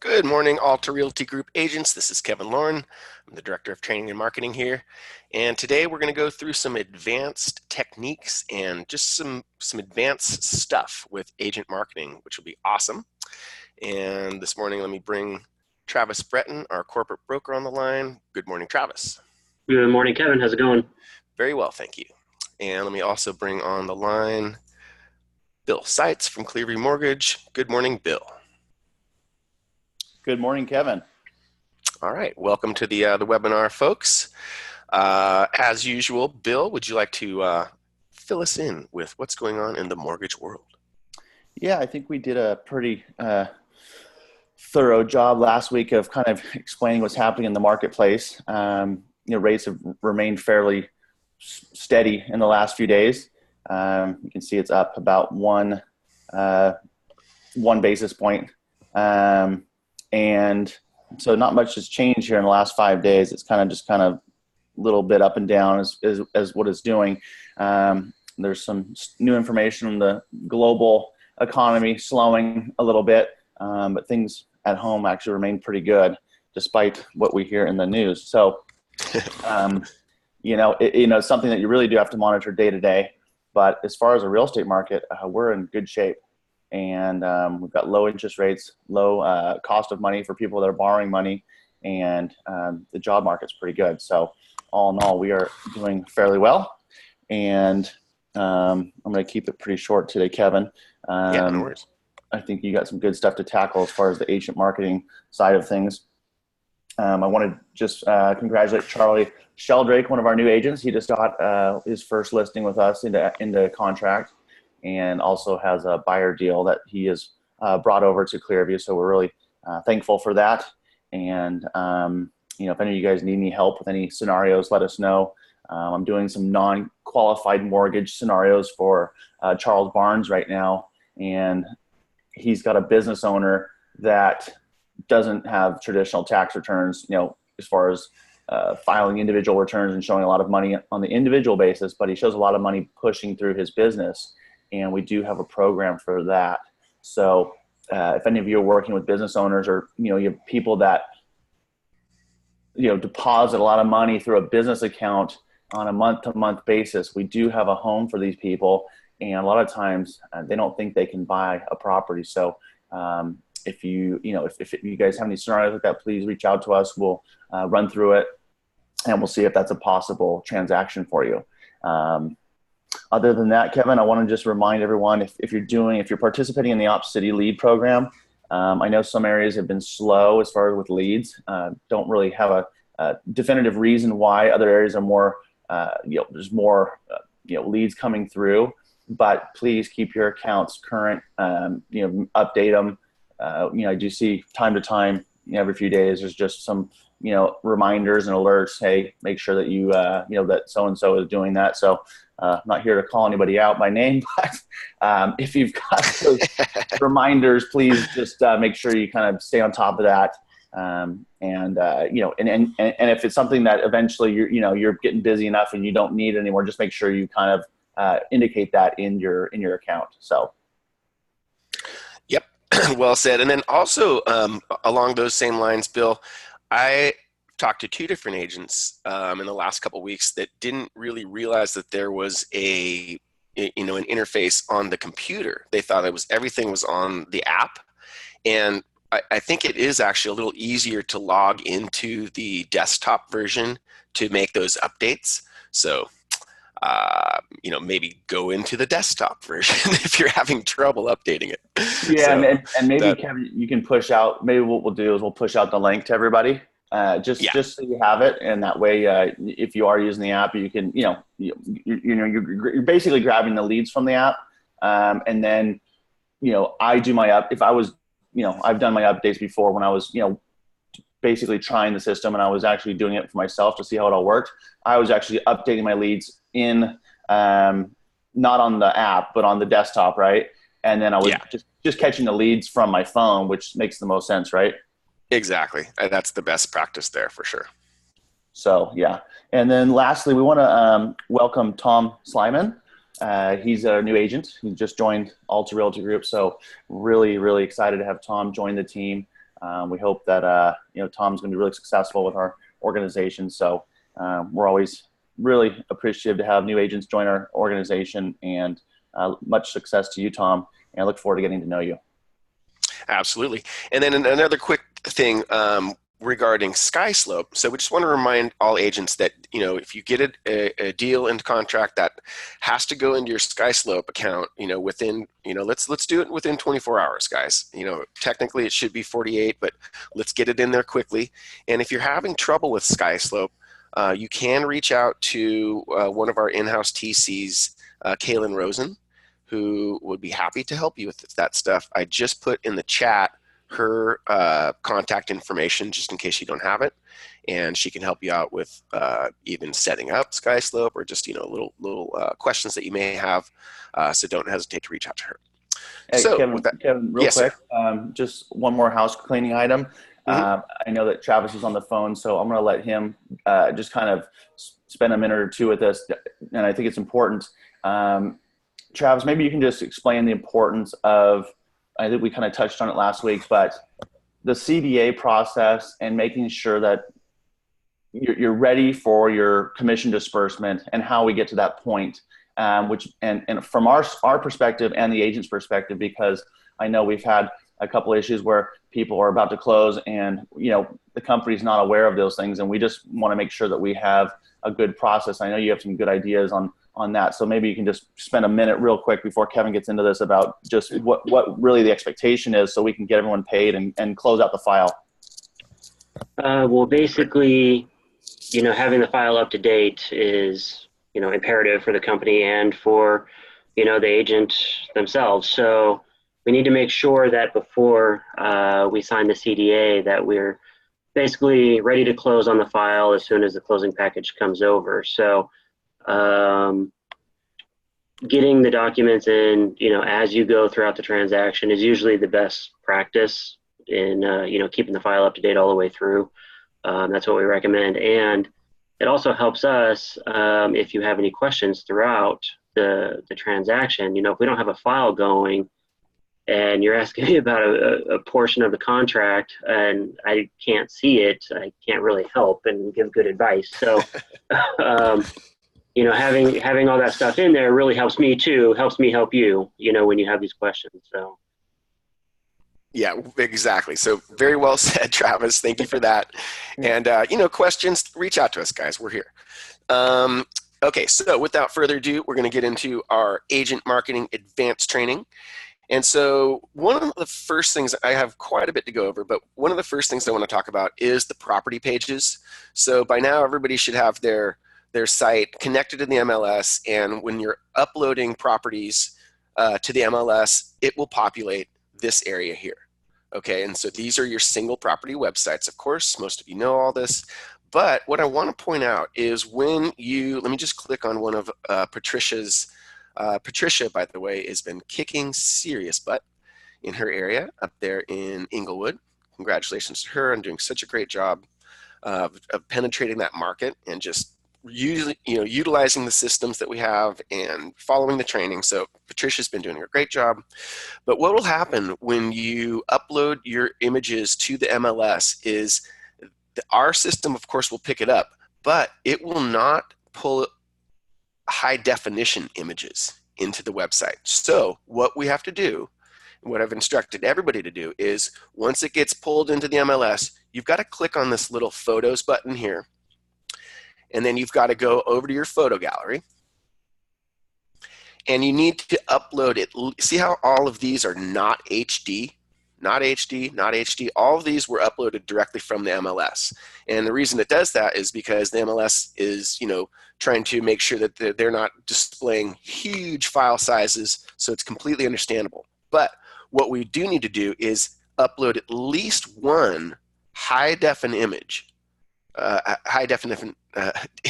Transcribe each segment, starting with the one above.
Good morning, Alta Realty Group agents. This is Kevin Lauren. I'm the Director of Training and Marketing here. And today we're going to go through some advanced techniques and just some advanced stuff with agent marketing, which will be awesome. And this morning, let me bring Travis Breton, our corporate broker, on the line. Good morning, Travis. Good morning, Kevin. How's it going? Very well, thank you. And let me also bring on the line Bill Seitz from Clearview Mortgage. Good morning, Bill. Good morning, Kevin. All right, welcome to the webinar, folks. As usual, Bill, would you like to fill us in with what's going on in the mortgage world? Yeah, I think we did a pretty thorough job last week of kind of explaining what's happening in the marketplace. Rates have remained fairly steady in the last few days. You can see it's up about one basis point. And so not much has changed here in the last 5 days. It's kind of a little bit up and down as what it's doing. There's some new information on the global economy slowing a little bit, but things at home actually remain pretty good despite what we hear in the news. So, it's something that you really do have to monitor day to day. But as far as the real estate market, we're in good shape. And we've got low interest rates, low cost of money for people that are borrowing money, and the job market's pretty good. So all in all, we are doing fairly well. And I'm going to keep it pretty short today, Kevin. Yeah, no worries. I think you got some good stuff to tackle as far as the agent marketing side of things. I want to just congratulate Charlie Sheldrake, one of our new agents. He just got his first listing with us into contract, and also has a buyer deal that he has brought over to Clearview. So we're really thankful for that. And, if any of you guys need any help with any scenarios, let us know. I'm doing some non-qualified mortgage scenarios for Charles Barnes right now. And he's got a business owner that doesn't have traditional tax returns, as far as filing individual returns and showing a lot of money on the individual basis, but he shows a lot of money pushing through his business. And we do have a program for that. So if any of you are working with business owners, or you have people that deposit a lot of money through a business account on a month-to-month basis, we do have a home for these people. And a lot of times they don't think they can buy a property. So if you guys have any scenarios like that, please reach out to us. We'll run through it, and we'll see if that's a possible transaction for you. Other than that, Kevin, I want to just remind everyone, if you're participating in the Op City lead program, I know some areas have been slow as far as with leads. Don't really have a definitive reason why. Other areas are more, there's more, leads coming through. But please keep your accounts current. Update them. I do see time to time, every few days, there's just some, reminders and alerts. Hey, make sure that you, that so-and-so is doing that. So I'm not here to call anybody out by name, but if you've got those reminders, please just make sure you kind of stay on top of that. And if it's something that eventually you're getting busy enough and you don't need it anymore, just make sure you kind of indicate that in your account. So. Yep, well said. And then also along those same lines, Bill, I talked to two different agents in the last couple of weeks that didn't really realize that there was an interface on the computer. They thought everything was on the app, and I think it is actually a little easier to log into the desktop version to make those updates. So maybe go into the desktop version if you're having trouble updating it. Yeah, so and maybe Kevin, you can push out. Maybe what we'll do is we'll push out the link to everybody, just so you have it, and that way, if you are using the app, you can, you're basically grabbing the leads from the app, and then, I do my if I was, I've done my updates before when I was, basically trying the system, and I was actually doing it for myself to see how it all worked. I was actually updating my leads in, not on the app, but on the desktop, right? And then I was just catching the leads from my phone, which makes the most sense, right? Exactly. That's the best practice there for sure. So, yeah. And then lastly, we want to welcome Tom Slyman. He's a new agent. He just joined Alta Realty Group. So really, really excited to have Tom join the team. We hope that Tom's going to be really successful with our organization. So we're always really appreciative to have new agents join our organization, and much success to you, Tom. And I look forward to getting to know you. Absolutely. And then another quick thing regarding Skyslope. So we just want to remind all agents that, if you get a deal into contract, that has to go into your Skyslope account, within, let's do it within 24 hours, guys. Technically it should be 48, but let's get it in there quickly. And if you're having trouble with Skyslope, you can reach out to one of our in-house TCs, Kaelyn Rosen, who would be happy to help you with that stuff. I just put in the chat her contact information just in case you don't have it, and she can help you out with even setting up Skyslope, or just little questions that you may have. So don't hesitate to reach out to her. Hey, so Kevin, real yes, quick, just one more house cleaning item. I know that Travis is on the phone, so I'm going to let him just kind of spend a minute or two with us, and I think it's important. Travis, maybe you can just explain the importance of, I think we kind of touched on it last week, but the CDA process and making sure that you're ready for your commission disbursement and how we get to that point, which from our perspective and the agent's perspective, because I know we've had a couple issues where people are about to close and the company's not aware of those things, and we just want to make sure that we have a good process. I know you have some good ideas on that, so maybe you can just spend a minute real quick before Kevin gets into this about just what really the expectation is, so we can get everyone paid and close out the file. Well, basically, having the file up to date is imperative for the company and for the agent themselves. So we need to make sure that before we sign the CDA that we're basically ready to close on the file as soon as the closing package comes over. So getting the documents in, as you go throughout the transaction is usually the best practice in, keeping the file up to date all the way through. That's what we recommend. And it also helps us if you have any questions throughout the transaction. If we don't have a file going and you're asking me about a portion of the contract and I can't see it, I can't really help and give good advice. So, having all that stuff in there really helps me too, helps me help you, when you have these questions. So. Yeah, exactly. So very well said, Travis. Thank you for that. And, questions, reach out to us, guys. We're here. Okay, so without further ado, we're going to get into our agent marketing advanced training. And so one of the first things, I have quite a bit to go over, but one of the first things I want to talk about is the property pages. So by now, everybody should have their site connected to the MLS, and when you're uploading properties to the MLS, it will populate this area here. Okay, and so these are your single property websites. Of course, most of you know all this, but what I want to point out is when you, let me just click on one of Patricia's. Patricia, by the way, has been kicking serious butt in her area up there in Inglewood. Congratulations to her on doing such a great job of penetrating that market and just utilizing the systems that we have and following the training. So Patricia's been doing a great job. But what will happen when you upload your images to the MLS is our system, of course, will pick it up, but it will not pull high definition images into the website. So what we have to do, what I've instructed everybody to do, is once it gets pulled into the MLS, you've got to click on this little photos button here. And then you've got to go over to your photo gallery. And you need to upload it. See how all of these are not HD? Not HD, not HD. All of these were uploaded directly from the MLS. And the reason it does that is because the MLS is, trying to make sure that they're not displaying huge file sizes, so it's completely understandable. But what we do need to do is upload at least one high-definition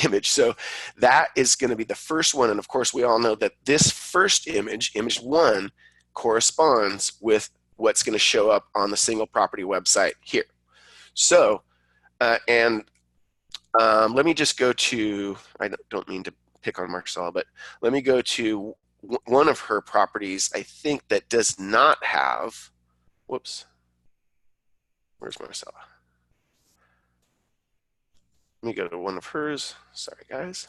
image. So that is going to be the first one. And of course, we all know that this first image, image one, corresponds with what's going to show up on the single property website here. So, let me just go to, I don't mean to pick on Marcel, but let me go to one of her properties, I think, that does not have, whoops. Where's Marcella? Let me go to one of hers. Sorry, guys.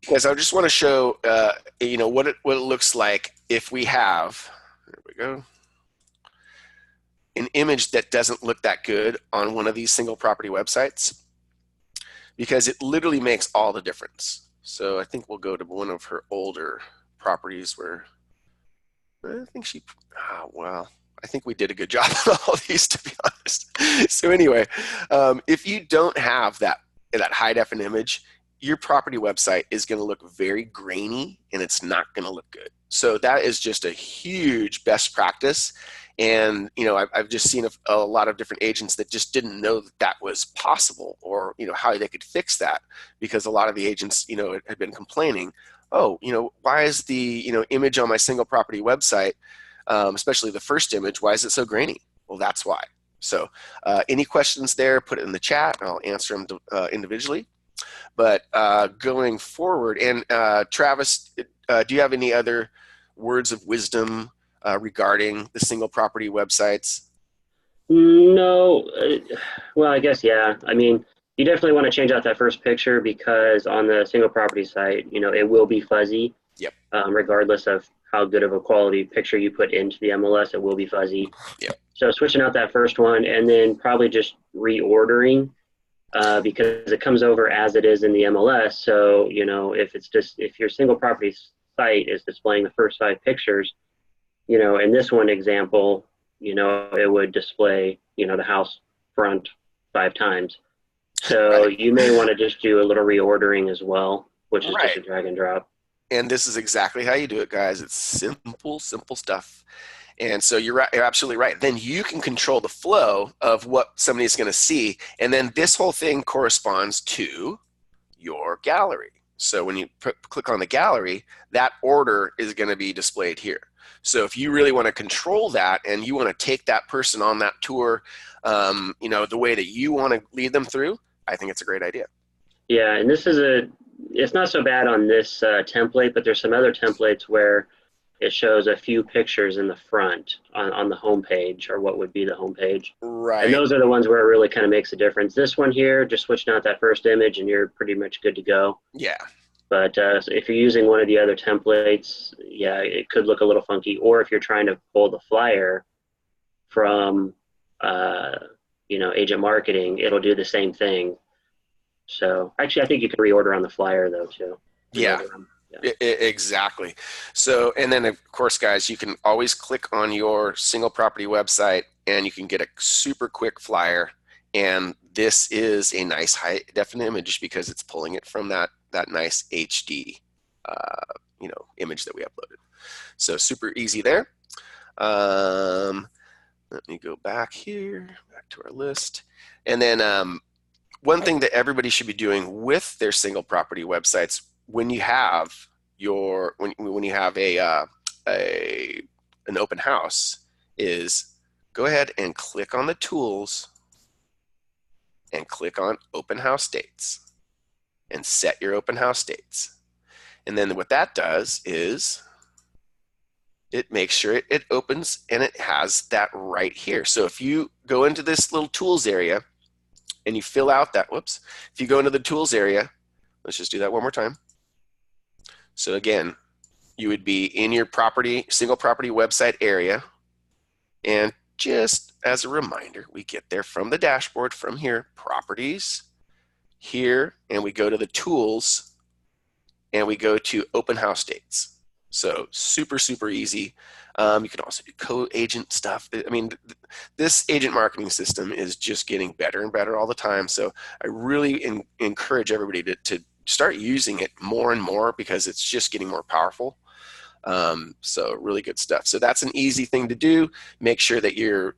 Because I just want to show, what it looks like if we have, there we go, an image that doesn't look that good on one of these single property websites, because it literally makes all the difference. So I think we'll go to one of her older properties where I think I think we did a good job on all these, to be honest. So anyway, if you don't have that high def image, your property website is going to look very grainy and it's not going to look good. So that is just a huge best practice. And, I've just seen a lot of different agents that just didn't know that was possible, or, how they could fix that, because a lot of the agents, had been complaining, oh, why is the, image on my single property website, especially the first image, why is it so grainy? Well, that's why. So any questions there, put it in the chat and I'll answer them individually. But going forward, and Travis, do you have any other words of wisdom regarding the single property websites? No. Well, I guess, yeah. I mean, you definitely want to change out that first picture, because on the single property site, it will be fuzzy. Yep. Regardless of how good of a quality picture you put into the MLS, it will be fuzzy. Yep. So switching out that first one, and then probably just reordering, because it comes over as it is in the MLS. So, if your single property site is displaying the first 5 pictures, in this one example, it would display, the house front 5 times. So Right. you may want to just do a little reordering as well, which is Right. just a drag and drop. And this is exactly how you do it, guys. It's simple stuff. And so you're right, you're absolutely right. Then you can control the flow of what somebody's going to see. And then this whole thing corresponds to your gallery. So when you click on the gallery, that order is going to be displayed here. So if you really want to control that and you want to take that person on that tour, the way that you want to lead them through, I think it's a great idea. Yeah, and it's not so bad on this template, but there's some other templates where it shows a few pictures in the front on the home page, or what would be the home page. Right. And those are the ones where it really kind of makes a difference. This one here, just switching out that first image and you're pretty much good to go. Yeah. But so if you're using one of the other templates, yeah, it could look a little funky. Or if you're trying to pull the flyer from, agent marketing, it'll do the same thing. So actually, I think you can reorder on the flyer though too. Yeah. Exactly. So, and then of course, guys, you can always click on your single property website and you can get a super quick flyer. And this is a nice high definition image because it's pulling it from that nice HD, image that we uploaded. So super easy there. Let me go back here, back to our list. And then one thing that everybody should be doing with their single property websites, when you have when you have an open house, is go ahead and click on the tools and click on open house dates and set your open house dates. And then what that does is it makes sure it opens and it has that right here. So if you go into this little tools area and you fill out that, if you go into the tools area, let's just do that one more time. So again, you would be in your single property website area. And just as a reminder, we get there from the dashboard from here, properties, here, and we go to the tools and we go to open house dates. So super, super easy. You can also do co-agent stuff. I mean, this agent marketing system is just getting better and better all the time. So I really encourage everybody to start using it more and more because it's just getting more powerful. So really good stuff. So that's an easy thing to do. Make sure that your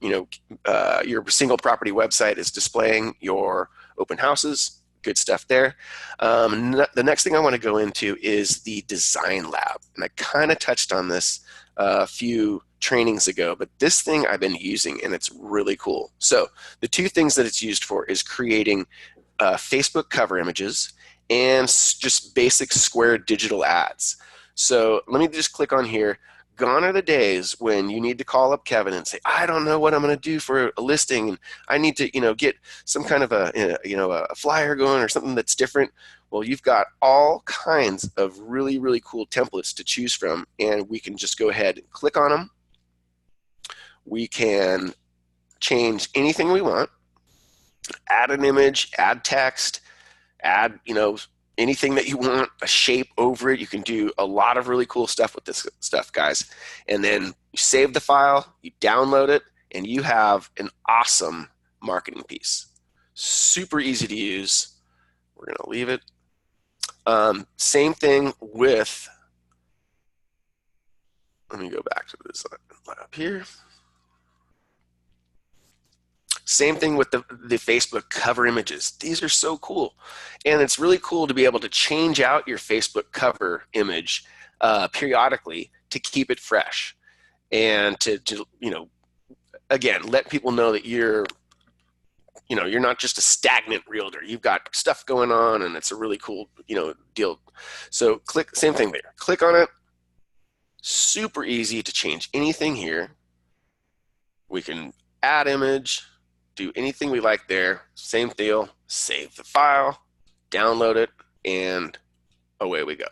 single property website is displaying your open houses. Good stuff there. The next thing I want to go into is the design lab. And I kind of touched on this a few trainings ago, but this thing I've been using and it's really cool. So the two things that it's used for is creating Facebook cover images and just basic square digital ads. So let me just click on here. Gone are the days when you need to call up Kevin and say, I don't know what I'm going to do for a listing, and I need to, get some kind of a flyer going or something that's different. Well, you've got all kinds of really, really cool templates to choose from, and we can just go ahead and click on them. We can change anything we want, add an image, add text, add, anything that you want, a shape over it. You can do a lot of really cool stuff with this stuff, guys. And then you save the file, you download it, and you have an awesome marketing piece. Super easy to use. We're going to leave it. Same thing with, let me go back to this up here. Same thing with the Facebook cover images. These are so cool. And it's really cool to be able to change out your Facebook cover image periodically to keep it fresh. And to again, let people know that you're not just a stagnant realtor. You've got stuff going on, and it's a really cool, deal. So same thing there. Click on it. Super easy to change anything here. We can add image, do anything we like there. Same deal. Save the file, download it, and away we go.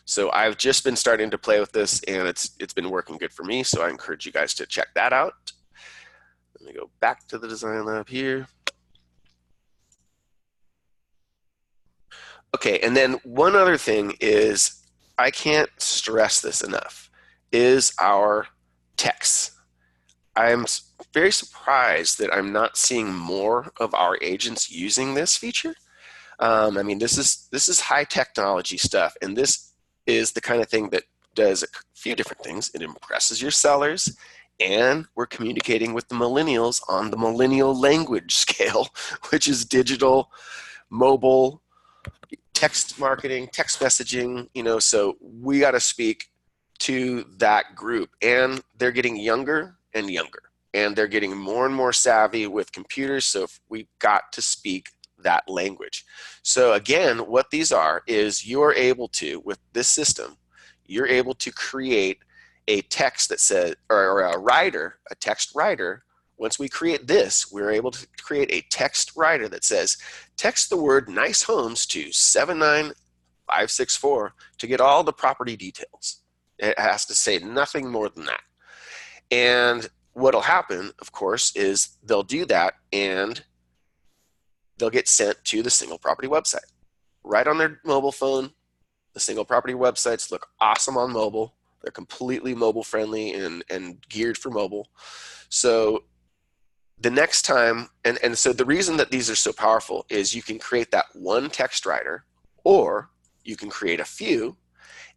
So I've just been starting to play with this, and it's been working good for me. So I encourage you guys to check that out. Let me go back to the design lab here. Okay, and then one other thing is, I can't stress this enough, is our text. I'm very surprised that I'm not seeing more of our agents using this feature. This is high technology stuff, and this is the kind of thing that does a few different things. It impresses your sellers, and we're communicating with the millennials on the millennial language scale, which is digital, mobile, text marketing, text messaging, so we got to speak to that group, and they're getting younger and younger, and they're getting more and more savvy with computers, so we've got to speak that language. So again, what these are is you're able to, with this system, you're able to create a text that says, or a text writer. Once we create this, we're able to create a text writer that says, text the word nice homes to 79564 to get all the property details. It has to say nothing more than that. And what'll happen, of course, is they'll do that, and they'll get sent to the single property website. Right on their mobile phone. The single property websites look awesome on mobile. They're completely mobile friendly and geared for mobile. So the next time, and so the reason that these are so powerful is you can create that one text writer, or you can create a few.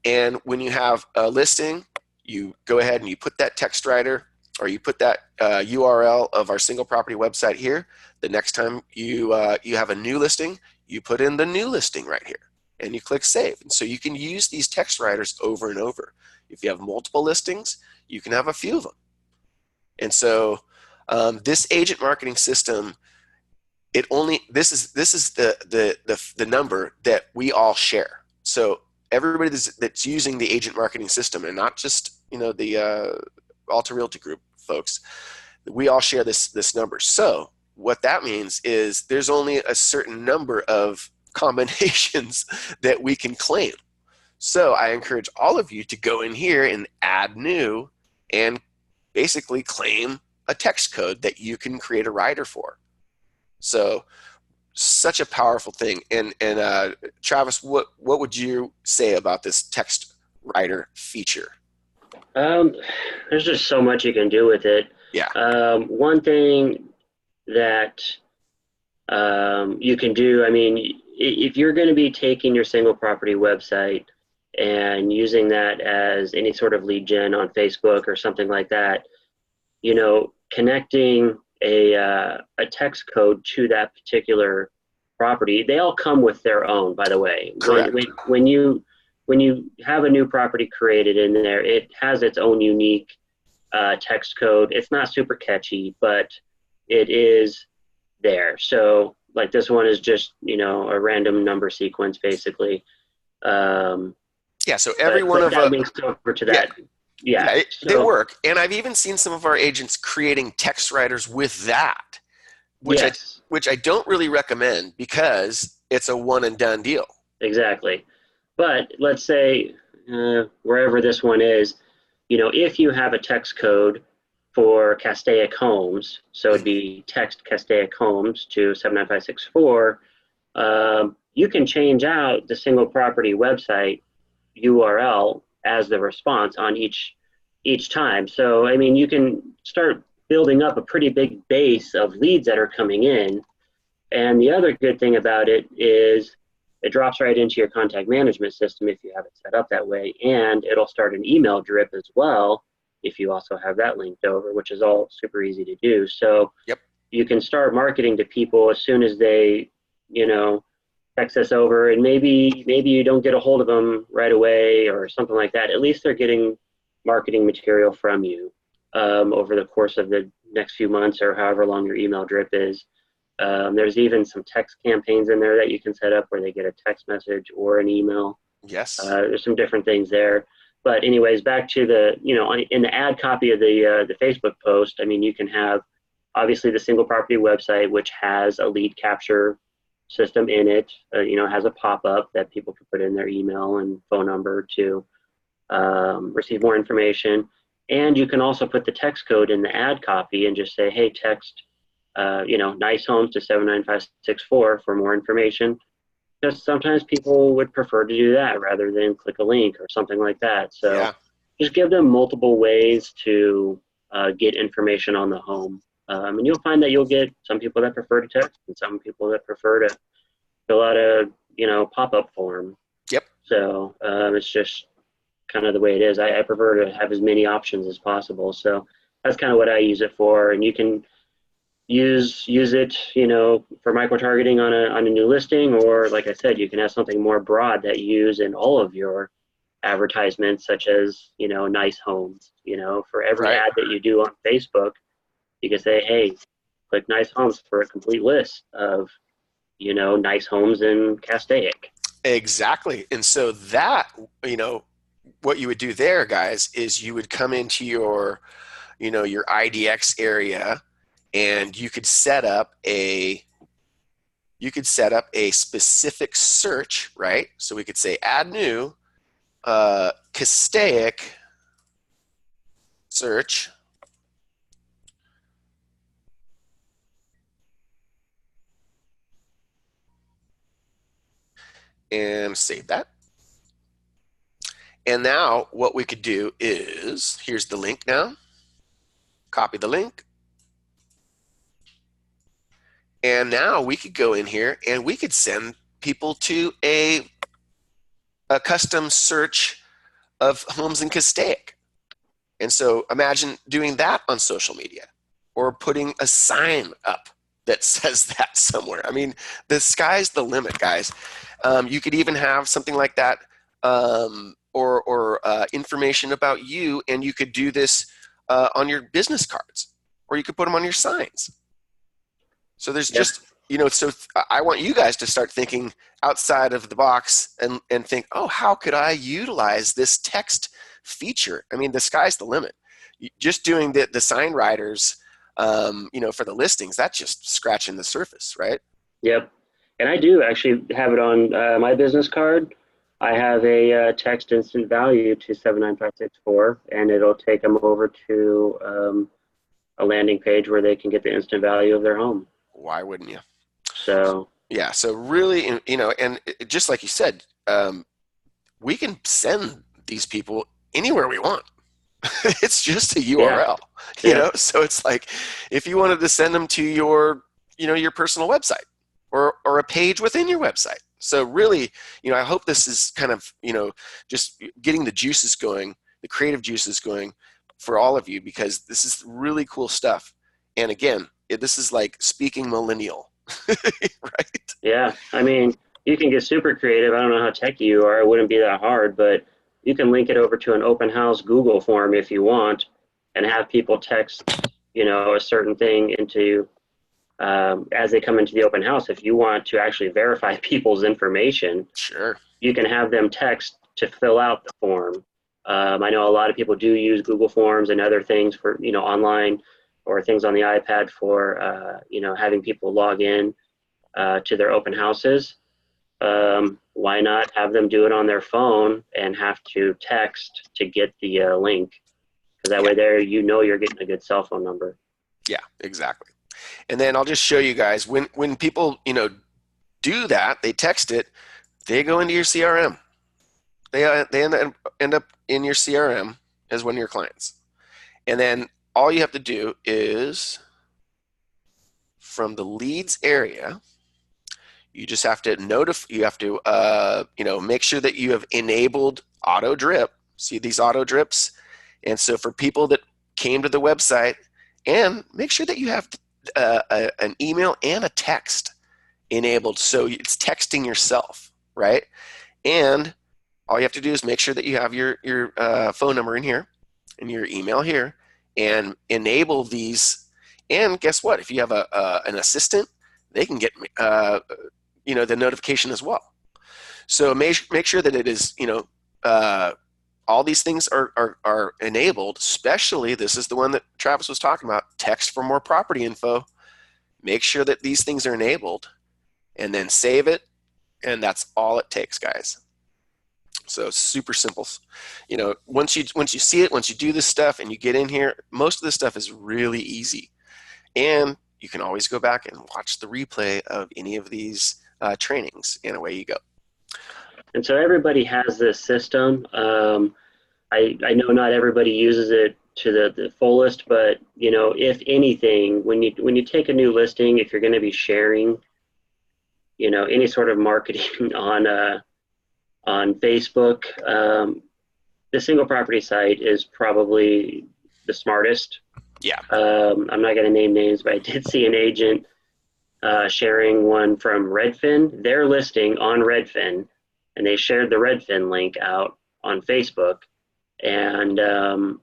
And when you have a listing, you go ahead and you put that text writer, or you put that URL of our single property website here. The next time you have a new listing, you put in the new listing right here, and you click save. And so you can use these text writers over and over. If you have multiple listings, you can have a few of them. And so this agent marketing system, this is the number that we all share. So everybody that's using the agent marketing system, and not just the Alta Realty Group folks, we all share this number. So what that means is there's only a certain number of combinations that we can claim. So I encourage all of you to go in here and add new, and basically claim a text code that you can create a writer for. So such a powerful thing. And Travis, what would you say about this text writer feature? There's just so much you can do with it. Yeah. One thing that you can do, if you're going to be taking your single property website and using that as any sort of lead gen on Facebook or something like that, connecting a text code to that particular property, they all come with their own, by the way. Correct. When you have a new property created in there, it has its own unique text code. It's not super catchy, but it is there. So like this one is just, a random number sequence basically. Yeah. So every one of that links over to yeah, that. Yeah. they So work. And I've even seen some of our agents creating text writers with that, which yes, I don't really recommend because it's a one and done deal. exactly. But let's say wherever this one is, if you have a text code for Castaic Homes, so it'd be text Castaic Homes to 79564, you can change out the single property website URL as the response on each time. So I mean, you can start building up a pretty big base of leads that are coming in. And the other good thing about it is it drops right into your contact management system if you have it set up that way, and it'll start an email drip as well if you also have that linked over, which is all super easy to do. So Yep. you can start marketing to people as soon as they, text us over, and maybe you don't get a hold of them right away or something like that. At least they're getting marketing material from you over the course of the next few months or however long your email drip is. There's even some text campaigns in there that you can set up where they get a text message or an email. Yes. There's some different things there. But anyways, back to the, in the ad copy of the Facebook post, I mean, you can have obviously the single property website, which has a lead capture system in it, has a pop-up that people can put in their email and phone number to receive more information. And you can also put the text code in the ad copy and just say, hey, text, nice homes to 79564 for more information. Because sometimes people would prefer to do that rather than click a link or something like that. So Yeah. just give them multiple ways to get information on the home. And you'll find that you'll get some people that prefer to text and some people that prefer to fill out a, pop-up form. Yep. So it's just kind of the way it is. I prefer to have as many options as possible. So that's kind of what I use it for. And you can use it, for micro-targeting on a new listing, or like I said, you can have something more broad that you use in all of your advertisements, such as, nice homes. For every Right. ad that you do on Facebook, you can say, hey, click nice homes for a complete list of, nice homes in Castaic. Exactly. And so that, what you would do there, guys, is you would come into your, your IDX area, and you could set up a specific search, right? So we could say add new Castaic search, and save that. And now what we could do is, here's the link now, copy the link. And now we could go in here and we could send people to a custom search of homes in Castaic. And so imagine doing that on social media or putting a sign up that says that somewhere. I mean, the sky's the limit, guys. You could even have something like that or information about you, and you could do this on your business cards, or you could put them on your signs. So there's just, so I want you guys to start thinking outside of the box and think, oh, how could I utilize this text feature? I mean, the sky's the limit. Just doing the sign writers, for the listings, that's just scratching the surface, right? Yep. And I do actually have it on my business card. I have a text instant value to 79564, and it'll take them over to a landing page where they can get the instant value of their home. Why wouldn't you? So yeah, so really, and just like you said, we can send these people anywhere we want. It's just a URL, so it's like if you wanted to send them to your, your personal website or a page within your website. So really, I hope this is kind of, just getting the juices going, the creative juices going for all of you, because this is really cool stuff. And again, this is like speaking millennial, right? Yeah. I mean, you can get super creative. I don't know how techy you are. It wouldn't be that hard, but you can link it over to an open house Google form if you want and have people text, a certain thing into as they come into the open house. If you want to actually verify people's information, Sure. you can have them text to fill out the form. I know a lot of people do use Google Forms and other things for, online or things on the iPad for, having people log in to their open houses. Why not have them do it on their phone and have to text to get the link? Because that way there, you're getting a good cell phone number. Yeah, exactly. And then I'll just show you guys when people, do that, they text it, they go into your CRM. They end up in your CRM as one of your clients. And then all you have to do is from the leads area, you just have to make sure that you have enabled auto drip. See these auto drips? And so for people that came to the website, and make sure that you have an email and a text enabled. So it's texting yourself, right? And all you have to do is make sure that you have your phone number in here and your email here and enable these. And guess what? If you have an assistant, they can get the notification as well. So make sure that it is, all these things are enabled, especially this is the one that Travis was talking about, text for more property info. Make sure that these things are enabled and then save it. And that's all it takes, guys. So super simple. Once you see it, once you do this stuff and you get in here, most of this stuff is really easy. And you can always go back and watch the replay of any of these trainings, and away you go. And so everybody has this system. I know not everybody uses it to the fullest, but if anything, when you take a new listing, if you're going to be sharing, any sort of marketing on Facebook, the single property site is probably the smartest. Yeah. I'm not going to name names, but I did see an agent sharing one from Redfin, their listing on Redfin, and they shared the Redfin link out on Facebook. And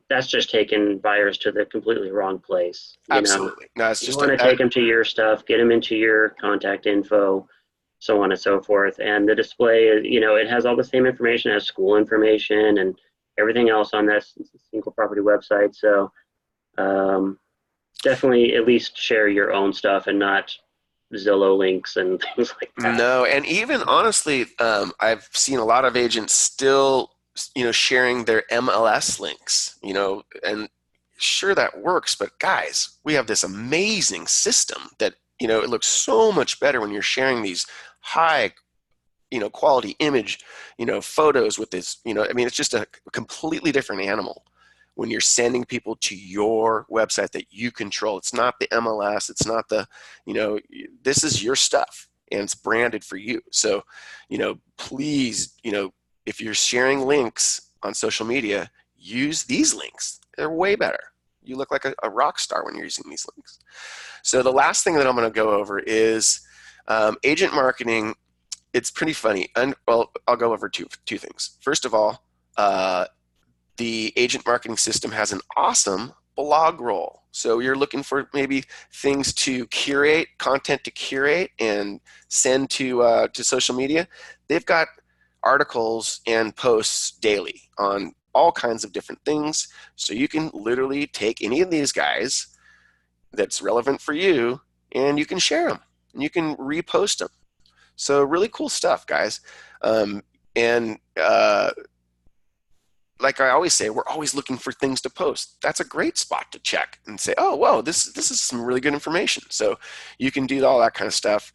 that's just taking buyers to the completely wrong place. Absolutely. No, it's you just want to take them to your stuff, get them into your contact info, so on and so forth. And the display, it has all the same information, it has school information and everything else on that single property website. So definitely at least share your own stuff and not Zillow links and things like that. No, and even honestly, I've seen a lot of agents still, sharing their MLS links, and sure that works, but guys, we have this amazing system that, it looks so much better when you're sharing these high, quality image, photos with this, it's just a completely different animal when you're sending people to your website that you control. It's not the MLS, it's not the, this is your stuff and it's branded for you. So, please, if you're sharing links on social media, use these links. They're way better. You look like a rock star when you're using these links. So the last thing that I'm going to go over is agent marketing. It's pretty funny. Well, I'll go over two things. First of all, the agent marketing system has an awesome blog roll. So you're looking for maybe things to curate, content to curate and send to social media. They've got articles and posts daily on all kinds of different things. So you can literally take any of these guys that's relevant for you and you can share them and you can repost them. So really cool stuff, guys. Like I always say, we're always looking for things to post. That's a great spot to check and say, oh, whoa, this is some really good information. So you can do all that kind of stuff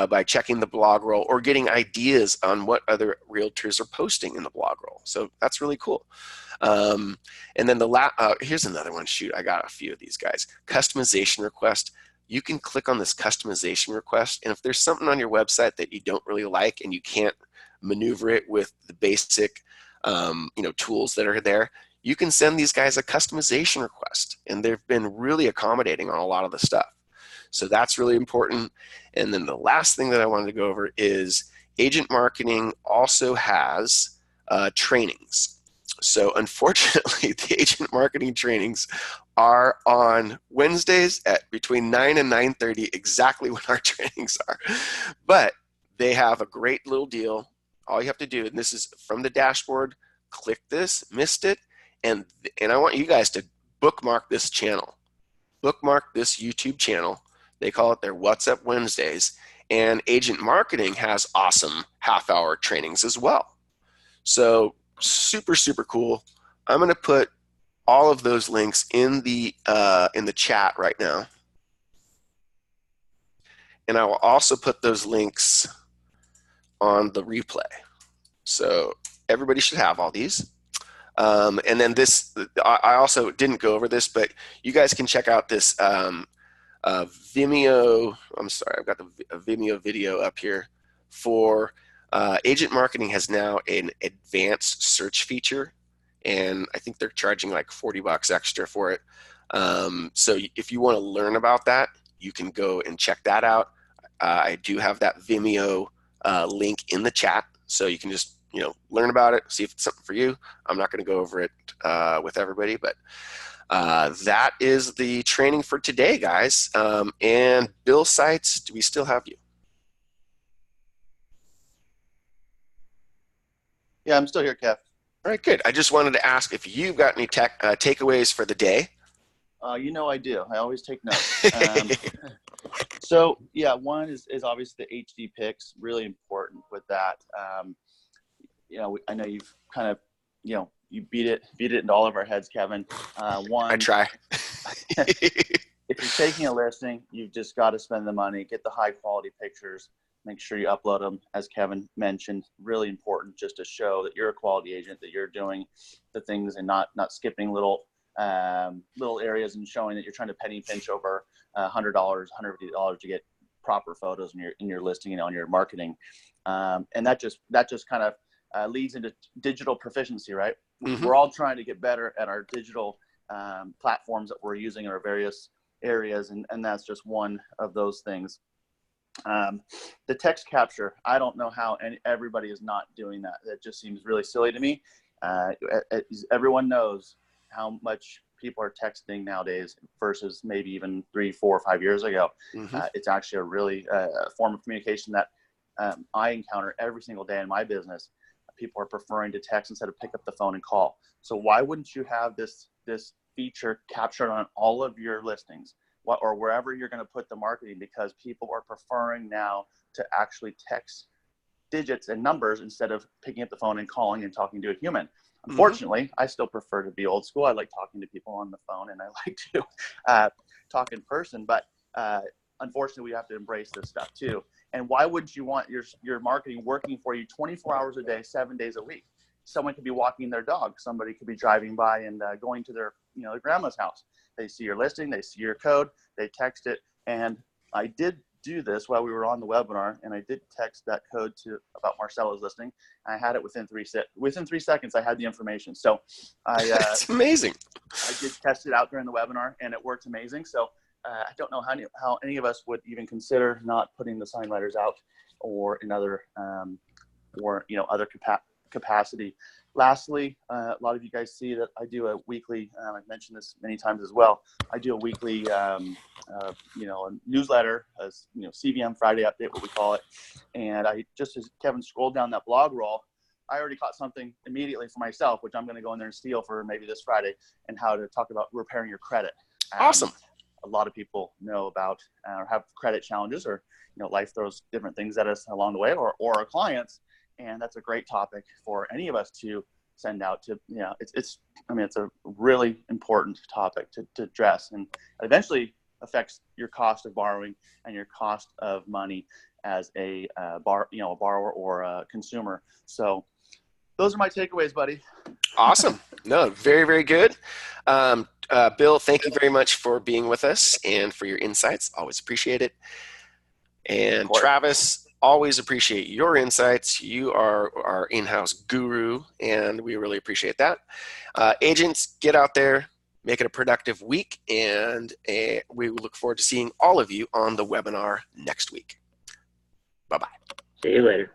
by checking the blog roll or getting ideas on what other realtors are posting in the blog roll. So that's really cool. And then here's another one. Shoot, I got a few of these guys. Customization request. You can click on this customization request, and if there's something on your website that you don't really like and you can't maneuver it with the basic tools that are there, you can send these guys a customization request, and they've been really accommodating on a lot of the stuff. So that's really important. And then the last thing that I wanted to go over is agent marketing also has trainings. So unfortunately, the agent marketing trainings are on Wednesdays at between 9 and 9:30, exactly when our trainings are. But they have a great little deal All you have to do, and this is from the dashboard, click this, missed it, and I want you guys to bookmark this channel. Bookmark this YouTube channel. They call it their What's Up Wednesdays. And Agent Marketing has awesome half-hour trainings as well. So super, super cool. I'm going to put all of those links in the chat right now. And I will also put those links on the replay. So everybody should have all these. And then this, I also didn't go over this, but you guys can check out this Vimeo. I'm sorry, I've got a Vimeo video up here for Agent Marketing has now an advanced search feature, and I think they're charging like $40 extra for it. So if you want to learn about that, you can go and check that out. I do have that Vimeo link in the chat, so you can just learn about it, see if it's something for you. I'm not going to go over it with everybody, but that is the training for today, guys. And Bill Sites, do we still have you? Yeah, I'm still here, Kev. All right, good. I just wanted to ask if you've got any takeaways for the day. I do. I always take notes. So yeah, one is obviously the HD pics, really important with that. I know you've kind of, you beat it into all of our heads, Kevin. I try. If you're taking a listing, you've just got to spend the money, get the high quality pictures, make sure you upload them, as Kevin mentioned. Really important, just to show that you're a quality agent, that you're doing the things and not skipping little areas and showing that you're trying to penny pinch over $100, $150 to get proper photos in your listing and on your marketing. And that just kind of leads into digital proficiency, right? Mm-hmm. We're all trying to get better at our digital platforms that we're using in our various areas, and that's just one of those things. The text capture, I don't know how everybody is not doing that. That just seems really silly to me. Everyone knows how much people are texting nowadays versus maybe even 3, 4, 5 years ago. Mm-hmm. It's actually a really form of communication that I encounter every single day in my business. People are preferring to text instead of pick up the phone and call. So why wouldn't you have this feature captured on all of your listings or wherever you're going to put the marketing? Because people are preferring now to actually text digits and numbers instead of picking up the phone and calling and talking to a human. Unfortunately, I still prefer to be old school. I like talking to people on the phone, and I like to talk in person. But unfortunately, we have to embrace this stuff too. And why would you want your marketing working for you 24 hours a day, 7 days a week? Someone could be walking their dog. Somebody could be driving by and going to their grandma's house. They see your listing, they see your code, they text it. And I did do this while we were on the webinar, and I did text that code about Marcella's listing. I had it within 3 seconds. I had the information. So it's amazing. I did test it out during the webinar, and it worked amazing. So I don't know how any of us would even consider not putting the sign writers out or in other other capacity. Lastly, a lot of you guys see that I do a weekly, I've mentioned this many times as well, I do a weekly, a newsletter, CVM Friday update, what we call it. And just as Kevin scrolled down that blog roll, I already caught something immediately for myself, which I'm going to go in there and steal for maybe this Friday, and how to talk about repairing your credit. Awesome. A lot of people know about or have credit challenges, or life throws different things at us along the way, or our clients. And that's a great topic for any of us to send out to, it's a really important topic to address, and eventually affects your cost of borrowing and your cost of money as a borrower or a consumer. So those are my takeaways, buddy. Awesome. No, very, very good. Bill, thank you very much for being with us and for your insights. Always appreciate it. And Travis, always appreciate your insights. You are our in-house guru, and we really appreciate that. Agents, get out there, make it a productive week, and we look forward to seeing all of you on the webinar next week. Bye-bye. See you later.